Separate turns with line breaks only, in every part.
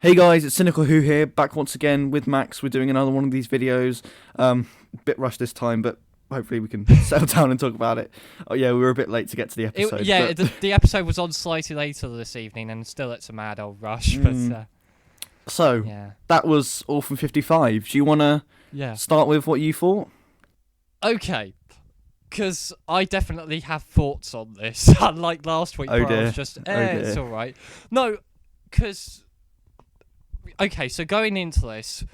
Hey guys, it's Cynical Who here, back once again with Max. We're doing another one of these videos. Bit rushed this time, but hopefully we can settle down and talk about it. Oh yeah, we were a bit late to get to the episode.
The episode was on slightly later this evening, and still it's a mad old rush. But
that was Orphan 55. Do you want to start with what you thought?
Okay, because I definitely have thoughts on this. Unlike last week, where I was just, it's all right. No, because... Okay, so going into this,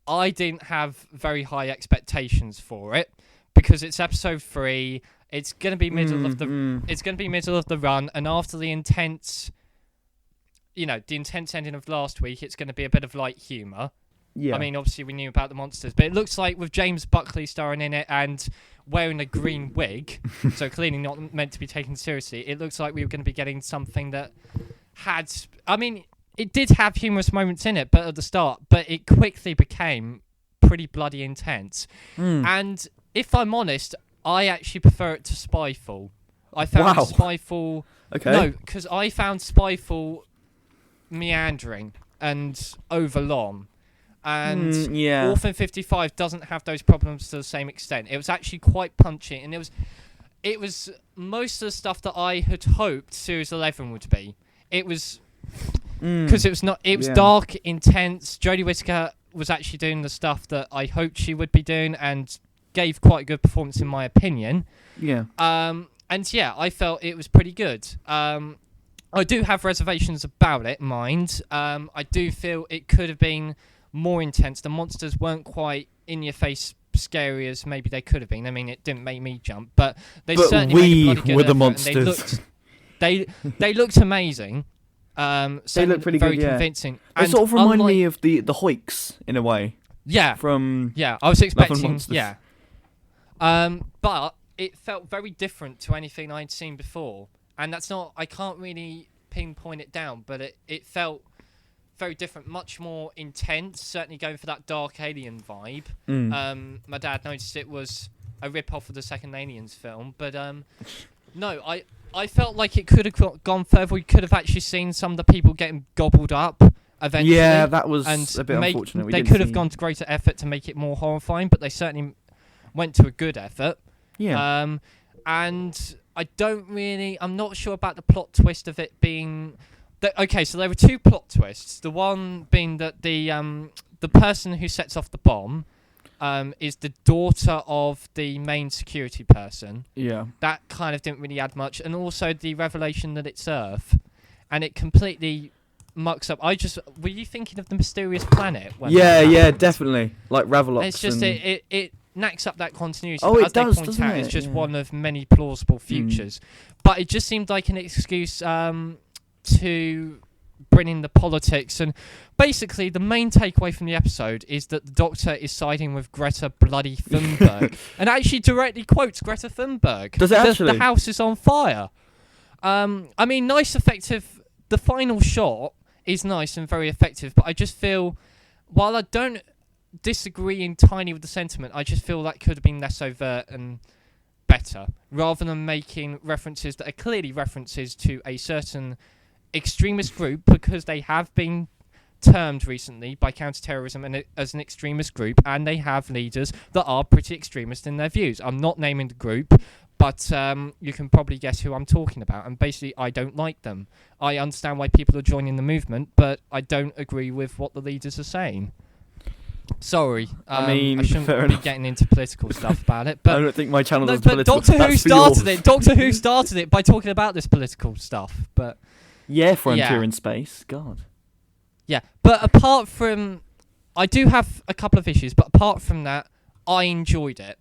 I didn't have very high expectations for it because it's episode 3. It's gonna be middle of the. It's gonna be middle of the run, and after the intense ending of last week, it's gonna be a bit of light humour. Yeah. I mean, obviously we knew about the monsters, but it looks like with James Buckley starring in it and wearing a green wig, so clearly not meant to be taken seriously. It looks like we were going to be getting something that had. I mean. It did have humorous moments in it, but at the start, but it quickly became pretty bloody intense. And if I'm honest, I actually prefer it to Spyfall. I found Spyfall... Okay. No, because I found Spyfall meandering and overlong. And Orphan 55 doesn't have those problems to the same extent. It was actually quite punchy, and it was most of the stuff that I had hoped Series 11 would be. It was... Because it was not. It was dark, intense. Jodie Whittaker was actually doing the stuff that I hoped she would be doing, and gave quite a good performance in my opinion. Yeah. And yeah, I felt it was pretty good. I do have reservations about it, mind. I do feel it could have been more intense. The monsters weren't quite in your face, scary as maybe they could have been. I mean, it didn't make me jump, but certainly made a bloody good
were the
effort,
monsters.
And they looked amazing.
They look pretty
very
good,
convincing.
They sort of remind me of the Hoiks in a way.
Yeah. I was expecting. Yeah. But it felt very different to anything I'd seen before, and that's not. I can't really pinpoint it down, but it felt very different, much more intense. Certainly going for that dark alien vibe. My dad noticed it was a rip-off of the second Aliens film, but no, I felt like it could have gone further. We could have actually seen some of the people getting gobbled up eventually.
Yeah, that was a bit unfortunate.
They could have gone to greater effort to make it more horrifying, but they certainly went to a good effort. Yeah. And I'm not sure about the plot twist of it being... Okay, so there were two plot twists. The one being that the person who sets off the bomb... is the daughter of the main security person. Yeah. That kind of didn't really add much. And also the revelation that it's Earth. And it completely mucks up. Were you thinking of the mysterious planet?
Yeah, definitely. Like Ravelox.
It's just, it knacks up that continuity.
Oh,
as they point out, it's just one of many plausible futures. But it just seemed like an excuse to... bring in the politics, and basically the main takeaway from the episode is that the Doctor is siding with Greta bloody Thunberg, and actually directly quotes Greta Thunberg.
Does it actually?
The house is on fire. I mean, nice, effective. The final shot is nice and very effective, but I just feel, while I don't disagree entirely with the sentiment, I just feel that could have been less overt and better, rather than making references that are clearly references to a certain extremist group, because they have been termed recently by counter-terrorism as an extremist group, and they have leaders that are pretty extremist in their views. I'm not naming the group, but you can probably guess who I'm talking about, and basically I don't like them. I understand why people are joining the movement, but I don't agree with what the leaders are saying. Sorry, I mean, I shouldn't be getting into political stuff about it, but
I don't think my channel does political.
Doctor Who started it by talking about this political stuff, but
yeah, Frontier in Space, God.
Yeah, but apart from... I do have a couple of issues, but apart from that, I enjoyed it.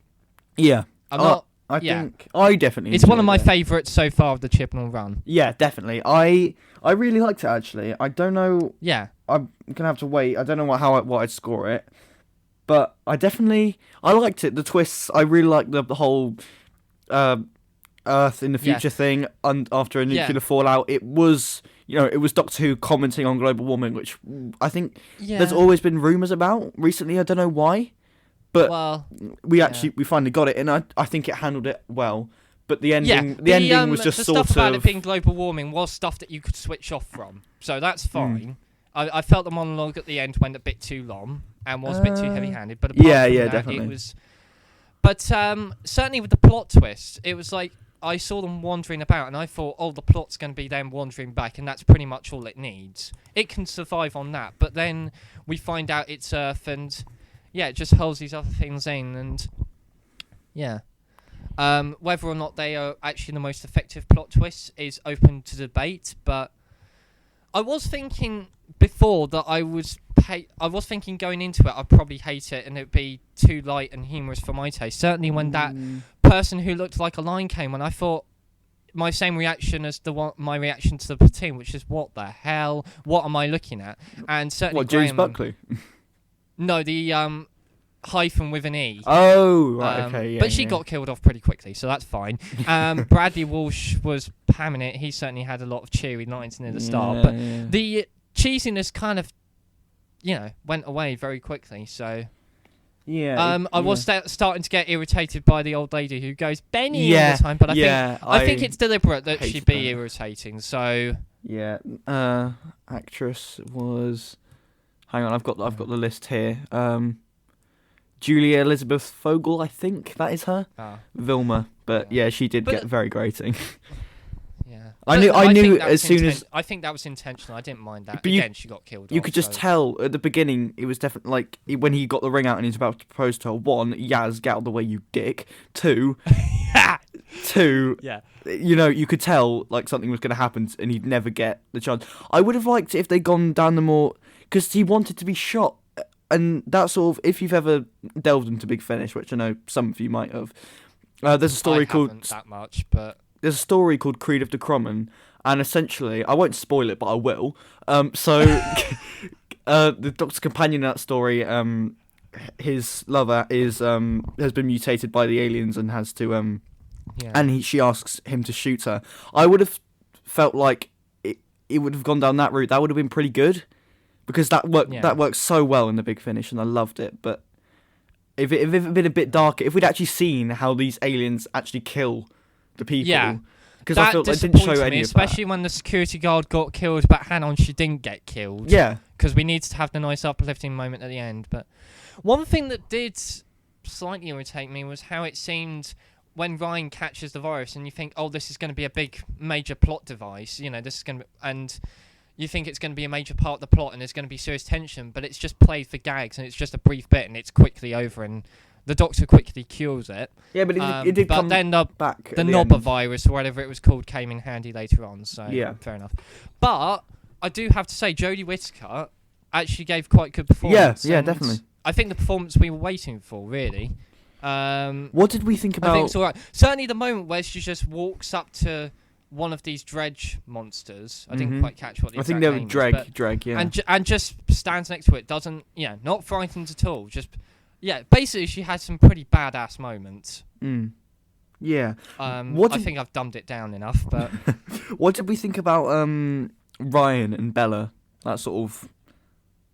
Yeah. I think I definitely It's
one of my favourites so far of the Chibnall run.
Yeah, definitely. I really liked it, actually. I don't know...
Yeah.
I'm going to have to wait. I don't know what I'd score it. But I liked it. The twists, I really liked the whole... Earth in the future thing, and after a nuclear fallout, it was Doctor Who commenting on global warming, which I think there's always been rumours about recently. I don't know why, but we finally got it, and I think it handled it well. But the ending, ending was just
the
sort
stuff about
of...
it being global warming was stuff that you could switch off from, so that's fine. I felt the monologue at the end went a bit too long and was a bit too heavy-handed. But apart from that,
definitely.
It was. But certainly with the plot twist, it was like I saw them wandering about, and I thought, oh, the plot's going to be them wandering back, and that's pretty much all it needs. It can survive on that, but then we find out it's Earth, and it just holds these other things in, and whether or not they are actually the most effective plot twists is open to debate. But I was thinking before that I was thinking going into it I'd probably hate it and it'd be too light and humorous for my taste. Certainly when that person who looked like a lion came on, I thought my same reaction as my reaction to the platoon, which is what the hell? What am I looking at? And certainly
James Buckley?
No, the hyphen with an E.
Oh, right, okay, yeah.
But she got killed off pretty quickly, so that's fine. Bradley Walsh was pamming it. He certainly had a lot of cheery lines near the start, but the cheesiness kind of, went away very quickly. So, I was starting to get irritated by the old lady who goes Benny all the time. But I think it's deliberate that she'd be irritating. So
actress was. Hang on, I've got the list here. Julia Elizabeth Fogel, I think that is her. Vilma, but she did get very grating.
Yeah,
I knew as soon as
I think that was intentional. I didn't mind that.
But
Again, she got killed.
You could just tell at the beginning. It was definitely like when he got the ring out and he was about to propose to her. 1, Yaz, get out of the way, you dick. 2, you could tell like something was going to happen and he'd never get the chance. I would have liked it if they'd gone down the more because he wanted to be shot. And that sort of, if you've ever delved into Big Finish, which I know some of you might have, there's a story called
that much, but
there's a story called Creed of the Crumman, and essentially, I won't spoil it, but I will. So the Doctor's companion in that story, his lover has been mutated by the aliens and has to and she asks him to shoot her. I would have felt like it would have gone down that route. That would have been pretty good. Because that worked so well in the Big Finish, and I loved it. But if it had been a bit darker, if we'd actually seen how these aliens actually kill the people, because I felt they didn't show any of that.
Especially when the security guard got killed, but hang on, she didn't get killed.
Yeah,
because we needed to have the nice uplifting moment at the end. But one thing that did slightly irritate me was how it seemed when Ryan catches the virus, and you think, oh, this is going to be a big major plot device. This is going to and. You think it's going to be a major part of the plot and there's going to be serious tension, but it's just played for gags and it's just a brief bit and it's quickly over and the Doctor quickly cures it.
Yeah, but it did come
then
back.
The Nobber virus or whatever it was called came in handy later on, so fair enough. But I do have to say, Jodie Whittaker actually gave quite good performance.
Yeah, definitely.
I think the performance we were waiting for, really.
What did we think about...
I think it's all right. Certainly the moment where she just walks up to one of these dredge monsters. I didn't quite catch what the exact name is.
I think they were dreg,
and just stands next to it. Doesn't, not frightened at all. Just, basically she had some pretty badass moments.
Yeah.
I think I've dumbed it down enough, but...
What did we think about Ryan and Bella? That sort of...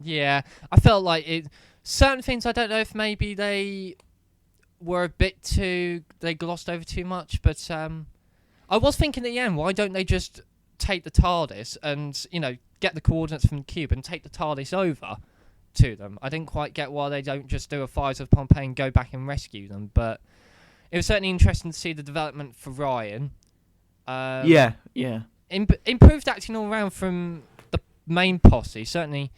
Yeah, I felt like it... Certain things, I don't know if maybe they were a bit too... They glossed over too much, but... I was thinking at the end, why don't they just take the TARDIS and, get the coordinates from the cube and take the TARDIS over to them? I didn't quite get why they don't just do a Fires of Pompeii and go back and rescue them, but it was certainly interesting to see the development for Ryan. Improved acting all around from the main posse, certainly.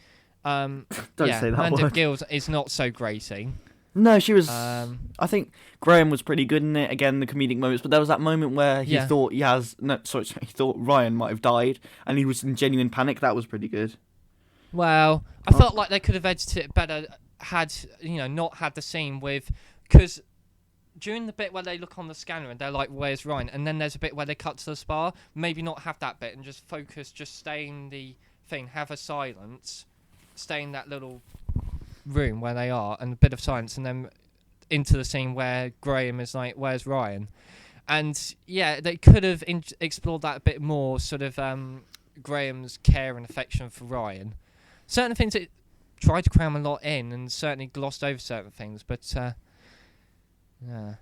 Don't say that
Amanda
word.
Gill is not so grating.
No, she was... I think Graham was pretty good in it. Again, the comedic moments. But there was that moment where he thought he thought Ryan might have died. And he was in genuine panic. That was pretty good.
Well, I felt like they could have edited it better had, not had the scene with... Because during the bit where they look on the scanner and they're like, where's Ryan? And then there's a bit where they cut to the spa. Maybe not have that bit and just focus, just stay in the thing, have a silence, stay in that little... room where they are and a bit of silence and then into the scene where Graham is like, where's Ryan? And they could have explored that a bit more, sort of Graham's care and affection for Ryan. Certain things it tried to cram a lot in and certainly glossed over certain things, but no,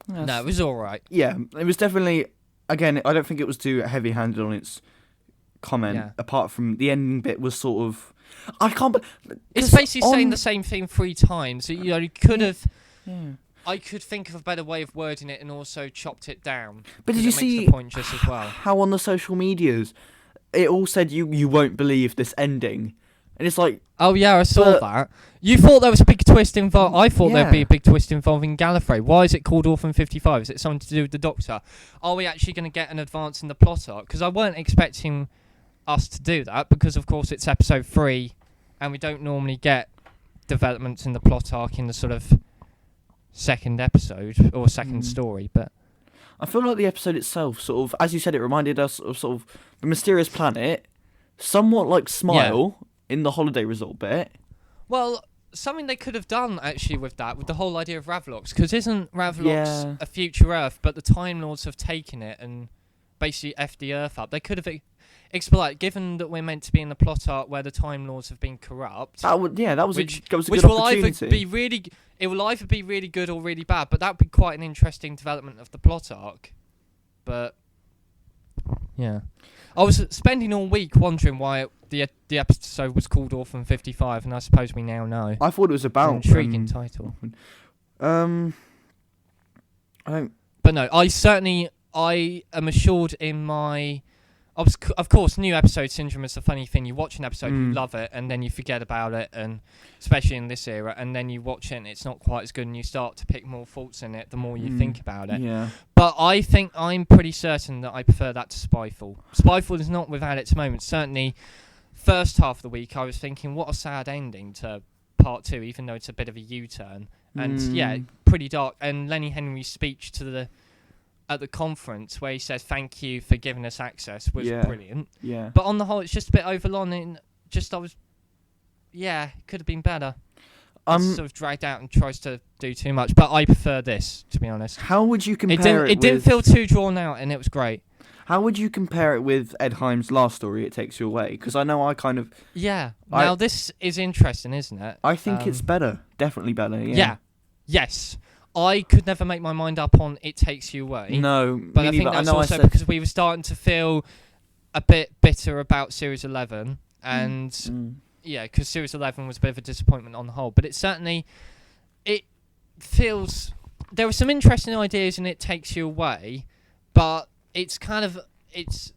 it was alright.
Yeah, it was definitely, again, I don't think it was too heavy handed on its comment, apart from the ending bit was sort of... I can't...
It's basically saying the same thing 3 times. You could have... Yeah. I could think of a better way of wording it and also chopped it down.
But did you see
the point just as well.
How on the social medias it all said you won't believe this ending? And it's like...
Oh, yeah, I saw that. You thought there was a big twist involved. I thought there'd be a big twist involving Gallifrey. Why is it called Orphan 55? Is it something to do with the Doctor? Are we actually going to get an advance in the plot arc? Because I weren't expecting us to do that, because, of course, it's episode 3, and we don't normally get developments in the plot arc in the sort of second episode or second story, but...
I feel like the episode itself, sort of, as you said, it reminded us of sort of the mysterious planet, somewhat like Smile in the holiday resort bit.
Well, something they could have done, actually, with that, with the whole idea of Ravlox, because isn't Ravlox a future Earth, but the Time Lords have taken it and basically effed the Earth up? They could have explored, given that we're meant to be in the plot arc where the Time Lords have been corrupt.
That was a good opportunity.
It will either be really good or really bad, but that would be quite an interesting development of the plot arc. But yeah, I was spending all week wondering why the episode was called Orphan 55, and I suppose we now know.
I thought it was about
an intriguing title.
I don't.
But no, I am assured in my... Of course, new episode syndrome is a funny thing. You watch an episode, you love it, and then you forget about it, and especially in this era, and then you watch it and it's not quite as good, and you start to pick more faults in it the more you think about it.
Yeah.
But I think I'm pretty certain that I prefer that to Spyfall. Spyfall is not without its moments. Certainly, first half of the week, I was thinking, what a sad ending to part 2, even though it's a bit of a U-turn. And pretty dark. And Lenny Henry's speech to at the conference where he says thank you for giving us access was brilliant.
Yeah.
But on the whole, it's just a bit overlong, and it could have been better. It's sort of dragged out and tries to do too much, but I prefer this, to be honest.
How would you compare it?
It didn't feel too drawn out, and it was great.
How would you compare it with Ed Heim's last story, It Takes You Away? Because I know I kind of...
Yeah. Now, this is interesting, isn't it?
I think it's better. Definitely better, yeah.
Yes. I could never make my mind up on It Takes You Away.
No,
but I think that's also because we were starting to feel a bit bitter about Series 11, and because Series 11 was a bit of a disappointment on the whole. But it feels there were some interesting ideas in It Takes You Away, but it's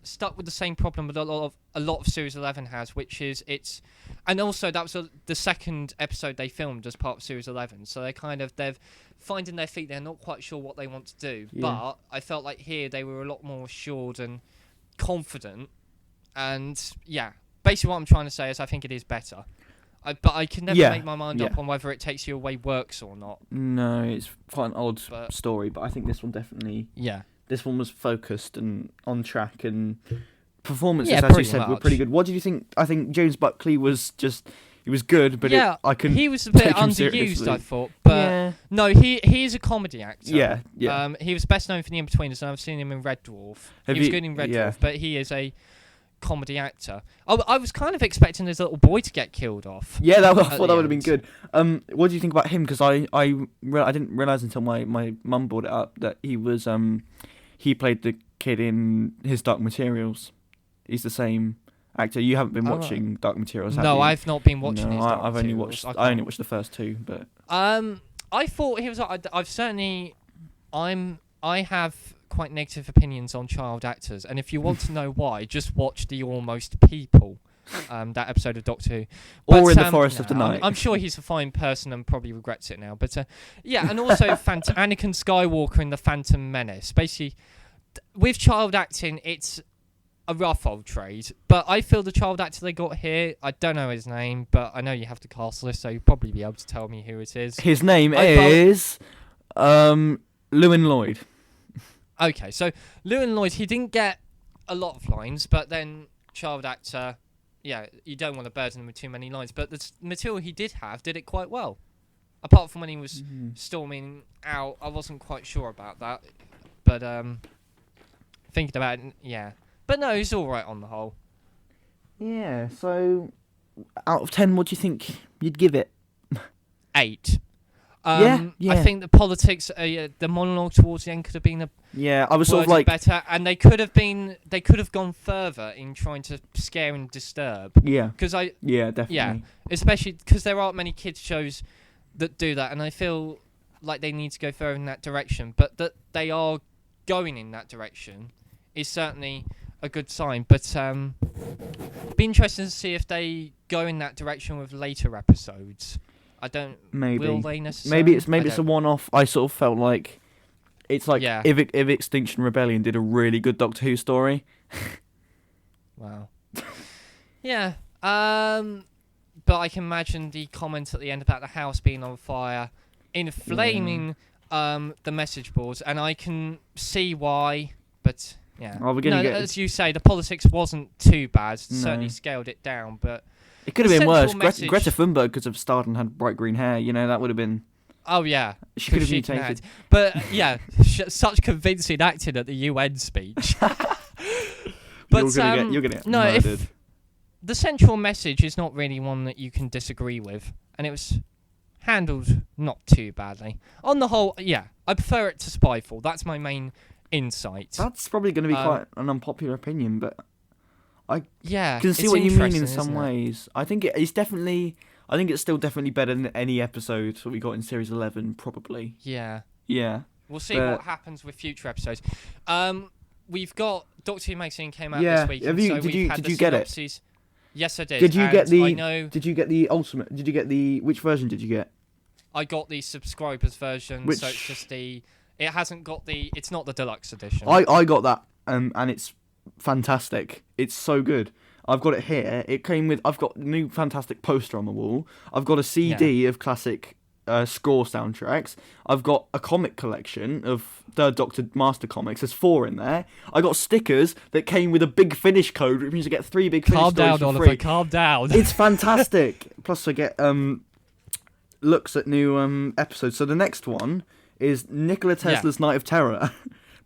stuck with the same problem that a lot of Series 11 has, which is and also that was the second episode they filmed as part of Series 11, so they're finding their feet. They're not quite sure what they want to do, but I felt like here they were a lot more assured and confident, and basically what I'm trying to say is I think it is better. But I can never make my mind up on whether It Takes You Away works or not.
No, it's quite an odd story, but I think this one definitely...
Yeah.
This one was focused and on track, and performances, as you said, were pretty good. What did you think? I think James Buckley was he was good, but I couldn't.
He was a bit underused, I thought. But no, he is a comedy actor.
Yeah.
He was best known for The In-Betweeners, and I've seen him in Red Dwarf. He was good in Red Dwarf, but he is a comedy actor. I was kind of expecting his little boy to get killed off.
Yeah, I thought that would have been good. What do you think about him? Because I didn't realise until my mum brought it up that he was he played the kid in His Dark Materials. He's the same actor. You haven't been watching Dark Materials, have you?
No, I've not been watching His Dark
Materials. I only watched the first 2, but
I thought he was. I have quite negative opinions on child actors, and if you want to know why, just watch the Almost People, that episode of Doctor Who.
Or in the Forest of the Night.
I'm sure he's a fine person and probably regrets it now. But and also Anakin Skywalker in The Phantom Menace. Basically, with child acting, it's a rough old trade. But I feel the child actor they got here, I don't know his name, but I know you have the cast list, so you'll probably be able to tell me who it is.
His name is Llewyn Lloyd.
Okay, so Llewyn Lloyd, he didn't get a lot of lines, but then child actor, you don't want to burden him with too many lines, but the material he did have did it quite well. Apart from when he was storming out, I wasn't quite sure about that, but thinking about it, But no, he's alright on the whole.
Yeah, so out of 10, what do you think you'd give it?
8.
Yeah.
I think the politics, the monologue towards the end could have been
I was sort of like
better, and they could have gone further in trying to scare and disturb.
Yeah.
Definitely. Yeah, especially because there aren't many kids shows that do that, and I feel like they need to go further in that direction. But that they are going in that direction is certainly a good sign. But be interesting to see if they go in that direction with later episodes. I don't.
Maybe.
Will they necessarily?
Maybe it's a one-off. I sort of felt like it's like if Extinction Rebellion did a really good Doctor Who story.
Wow. Yeah. But I can imagine the comment at the end about the house being on fire, inflaming the message boards, and I can see why. But yeah. As you say, the politics wasn't too bad. Certainly scaled it down, but.
It could have been worse. Greta Thunberg could have starred and had bright green hair. That would have been...
Oh, yeah.
She could have mutated.
But, yeah, such convincing acting at the UN speech. But
you're going to get murdered.
The central message is not really one that you can disagree with, and it was handled not too badly. On the whole, I prefer it to Spyfall. That's my main insight.
That's probably going to be quite an unpopular opinion, but... I can see
it's
what you mean in some ways. I think it's definitely. I think it's still definitely better than any episode that we got in Series 11, probably.
Yeah.
Yeah.
We'll see what happens with future episodes. We've got Doctor Who magazine came out this week.
Did you get it?
Yes, I did.
Did you get the? Did you get the ultimate? Did you get the? Which version did you get?
I got the subscribers version, so it's just the. It hasn't got the. It's not the deluxe edition.
I got that, and it's. Fantastic. It's so good. I've got it here. It came with... I've got a new fantastic poster on the wall. I've got a CD of classic score soundtracks. I've got a comic collection of Third Doctor Master comics. There's 4 in there. I got stickers that came with a Big Finish code, which means I get 3 Big Finish stories for free.
Calm down, Oliver. Calm down.
It's fantastic. Plus I get looks at new episodes. So the next one is Nikola Tesla's Night of Terror.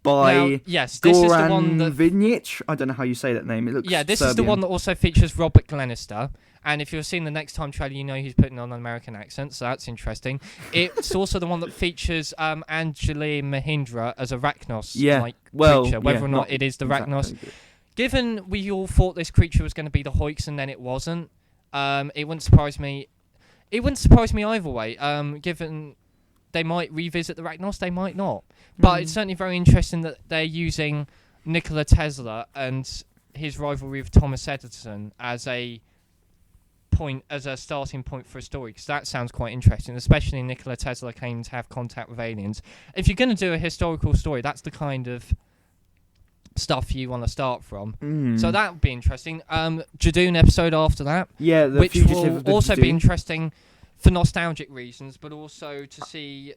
By
this
Goran
is the one that...
Vinich. I don't know how you say that name. It looks
this
Serbian.
Is the one that also features Robert Glenister. And if you've seen the Next Time trailer, you know he's putting on an American accent, so that's interesting. It's also the one that features Anjali Mahindra as a Arachnos creature, whether or not it is the Arachnos. Exactly. Given we all thought this creature was going to be the Hoyks and then it wasn't, it wouldn't surprise me. It wouldn't surprise me either way, given... They might revisit the Arachnos, they might not. But it's certainly very interesting that they're using Nikola Tesla and his rivalry with Thomas Edison as a starting point for a story, because that sounds quite interesting, especially Nikola Tesla claiming to have contact with aliens. If you're going to do a historical story, that's the kind of stuff you want to start from. So that would be interesting. Judoon episode after that, which will also be interesting for nostalgic reasons, but also to see...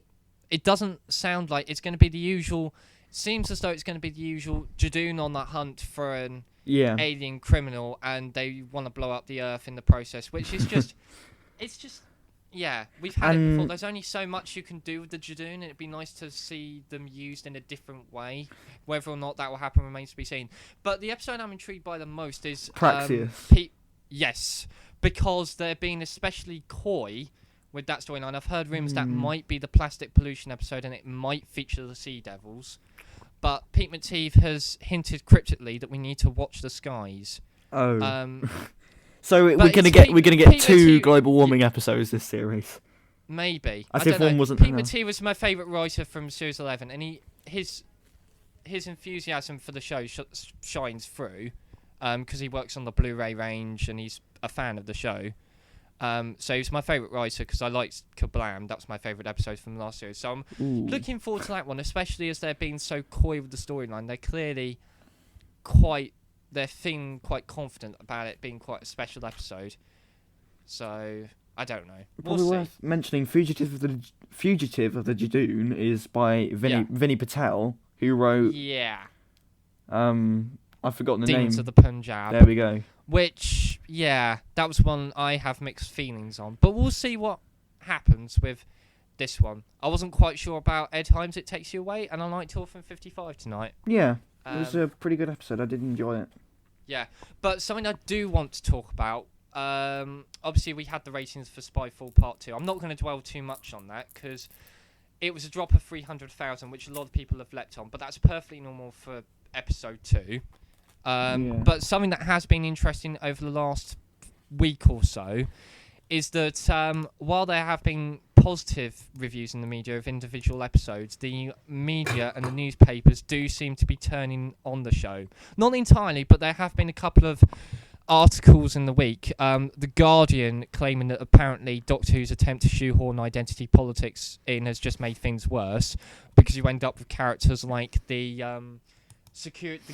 It doesn't sound like it's going to be the usual... It seems as though it's going to be the usual Judoon on the hunt for an alien criminal, and they want to blow up the Earth in the process, which is just... it's just... Yeah, we've had it before. There's only so much you can do with the Judoon, and it'd be nice to see them used in a different way. Whether or not that will happen remains to be seen. But the episode I'm intrigued by the most is...
Praxeus.
Yes, because they're being especially coy with that storyline. I've heard rumours that might be the plastic pollution episode, and it might feature the Sea Devils. But Pete McTeague has hinted cryptically that we need to watch the skies.
Oh. So we're gonna get 2 global warming episodes this series.
Maybe.
As if one wasn't
Pete
enough.
McTeague was my favourite writer from Series 11, and his enthusiasm for the show shines through, because he works on the Blu-ray range and he's a fan of the show. So he's my favourite writer because I liked Kablam. That was my favourite episode from the last series. So I'm looking forward to that one, especially as they're being so coy with the storyline. They're clearly quite confident about it being quite a special episode. So I don't know.
Probably worth mentioning Fugitive of the Judoon is by Vinny Patel, who wrote I've forgotten the name.
Demons of the Punjab.
There we go.
Which, that was one I have mixed feelings on. But we'll see what happens with this one. I wasn't quite sure about Ed Himes' It Takes You Away, and I liked Orphan 55 tonight. Yeah,
it was a pretty good episode. I did enjoy it.
Yeah, but something I do want to talk about, Obviously, we had the ratings for Spyfall Part 2. I'm not going to dwell too much on that because it was a drop of 300,000, which a lot of people have leapt on, but that's perfectly normal for episode 2. But something that has been interesting over the last week or so is that while there have been positive reviews in the media of individual episodes, the media and the newspapers do seem to be turning on the show. Not entirely, but there have been a couple of articles in the week. The Guardian claiming that apparently Doctor Who's attempt to shoehorn identity politics in has just made things worse because you end up with characters like the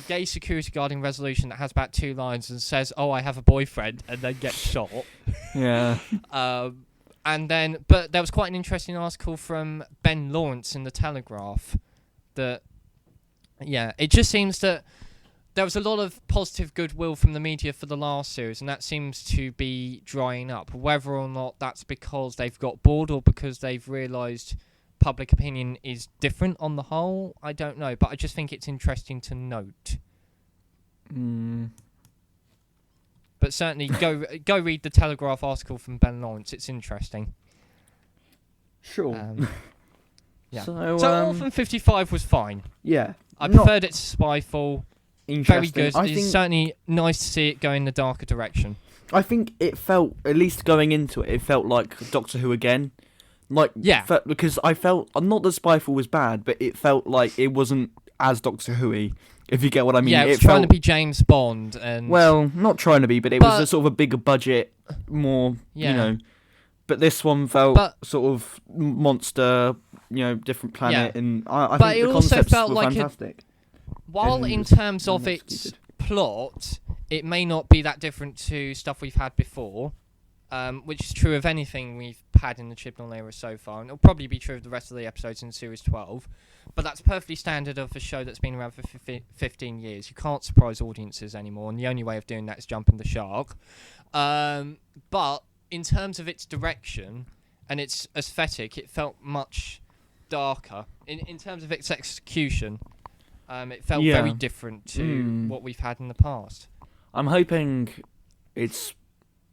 gay security guard in Resolution that has about 2 lines and says, "Oh, I have a boyfriend," and then gets shot.
Yeah.
But there was quite an interesting article from Ben Lawrence in the Telegraph that, it just seems that there was a lot of positive goodwill from the media for the last series, and that seems to be drying up. Whether or not that's because they've got bored or because they've realised public opinion is different on the whole, I don't know. But I just think it's interesting to note. But certainly, go read the Telegraph article from Ben Lawrence. It's interesting.
Sure.
Yeah. So Orphan 55 was fine.
Yeah.
I preferred it to Spyfall. Very good.
It's
certainly nice to see it go in the darker direction.
I think it felt, at least going into it, it felt like Doctor Who again. Because I felt, not that Spyfall was bad, but it felt like it wasn't as Doctor Who-y, if you get what I mean.
Yeah, it was trying to be James Bond.
Well, not trying to be, but it was a sort of a bigger budget, more, But this one felt sort of monster, different planet, and I think the concepts were fantastic.
While in terms of its plot, it may not be that different to stuff we've had before, which is true of anything we've had in the Chibnall era so far, and it'll probably be true of the rest of the episodes in Series 12, but that's perfectly standard of a show that's been around for 15 years. You can't surprise audiences anymore, and the only way of doing that is jumping the shark. But in terms of its direction and its aesthetic, it felt much darker. In terms of its execution, it felt very different to what we've had in the past. I'm
hoping it's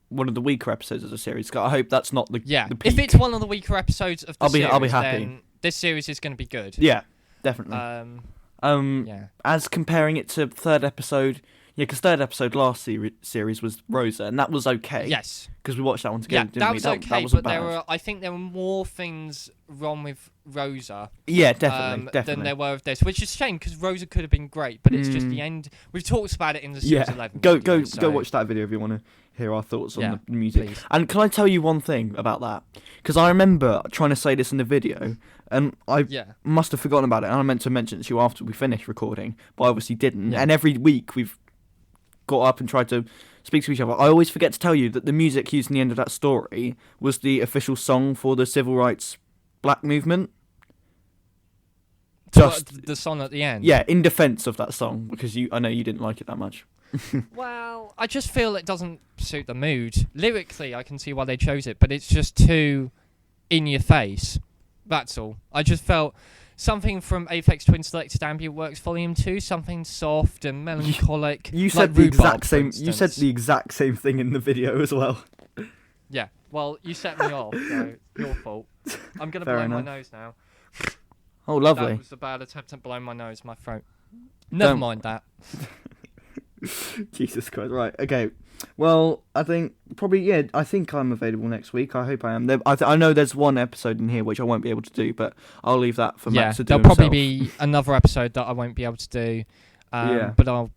one of the weaker episodes of the series. I hope that's not the peak.
If it's one of the weaker episodes of the series,
I'll be happy.
Then this series is going to be good.
Yeah, definitely. As comparing it to third episode, because third episode last series was Rosa, and that was okay.
Yes,
because we watched that one together.
Yeah, that was okay,
that
but I think there were more things wrong with Rosa.
Yeah, definitely.
Than there were with this, which is a shame because Rosa could have been great, but it's just the end. We've talked about it in the Series 11.
Go watch that video if you want to hear our thoughts on the music.
Please.
And can I tell you one thing about that? Because I remember trying to say this in the video, and I must have forgotten about it, and I meant to mention it to you after we finished recording, but I obviously didn't. Yeah. And every week we've got up and tried to speak to each other. I always forget to tell you that the music used in the end of that story was the official song for the civil rights black movement.
Just the song at the end.
Yeah, in defence of that song, because I know you didn't like it that much.
Well, I just feel it doesn't suit the mood. Lyrically, I can see why they chose it, but it's just too in your face. That's all. I just felt something from Aphex Twin Selected Ambient Works Volume 2, something soft and melancholic.
You said the exact same. You said the exact same thing in the video as well.
Yeah. Well, you set me off, so your fault. I'm gonna blow my nose now.
Oh, lovely.
That was a bad attempt at blowing my nose, my throat. Never mind that.
Jesus Christ. Right. Okay. Well, I think probably I think I'm available next week. I hope I am. I know there's one episode in here which I won't be able to do, but I'll leave that for Matt to do
there'll
himself.
Probably be another episode that I won't be able to do. But I'll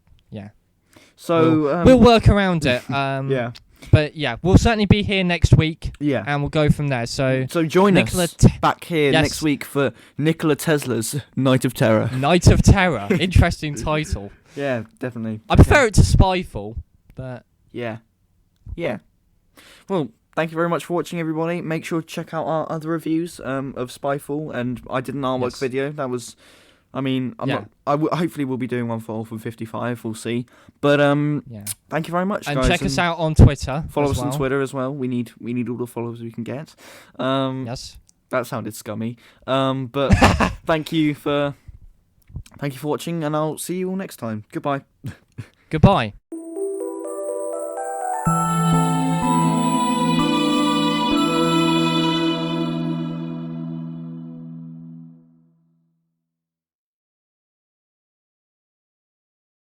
So we'll work around it.
Yeah.
But we'll certainly be here next week.
Yeah.
And we'll go from there. So
join us back here next week for Nikola Tesla's Night of Terror.
Night of Terror. Interesting title.
Yeah, definitely.
I prefer it to Spyfall, but
yeah. Well, thank you very much for watching, everybody. Make sure to check out our other reviews of Spyfall, and I did an artwork video. That was, hopefully we'll be doing one for Orphan 55. We'll see. But thank you very much, guys.
And check us out on Twitter.
Follow us on Twitter as well. We need all the followers we can get.
Yes.
That sounded scummy. But thank you for watching, and I'll see you all next time. Goodbye.
Goodbye.